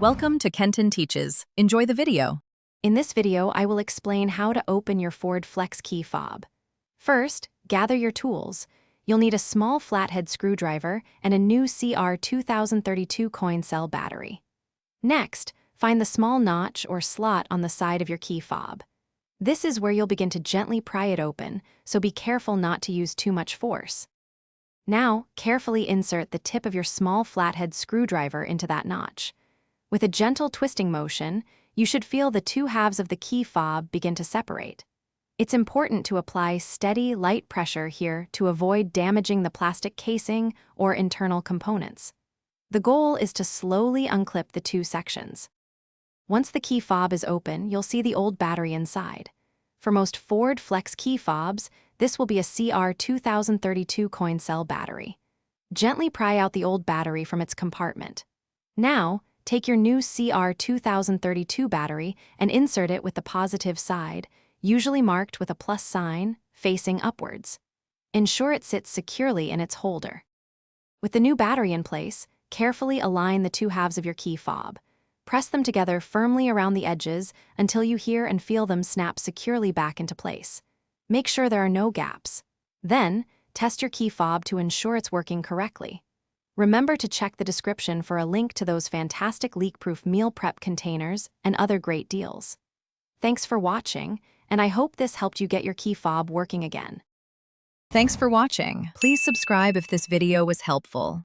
Welcome to Kenton Teaches. Enjoy the video. In this video, I will explain how to open your Ford Flex key fob. First, gather your tools. You'll need a small flathead screwdriver and a new CR 2032 coin cell battery. Next, find the small notch or slot on the side of your key fob. This is where you'll begin to gently pry it open, so be careful not to use too much force. Now, carefully insert the tip of your small flathead screwdriver into that notch. With a gentle twisting motion, you should feel the two halves of the key fob begin to separate. It's important to apply steady, light pressure here to avoid damaging the plastic casing or internal components. The goal is to slowly unclip the two sections. Once the key fob is open, you'll see the old battery inside. For most Ford Flex key fobs, this will be a CR 2032 coin cell battery. Gently pry out the old battery from its compartment. Now, take your new CR 2032 battery and insert it with the positive side, usually marked with a plus sign, facing upwards. Ensure it sits securely in its holder. With the new battery in place, carefully align the two halves of your key fob. Press them together firmly around the edges until you hear and feel them snap securely back into place. Make sure there are no gaps. Then, test your key fob to ensure it's working correctly. Remember to check the description for a link to those fantastic leak-proof meal prep containers and other great deals. Thanks for watching, and I hope this helped you get your key fob working again. Thanks for watching. Please subscribe if this video was helpful.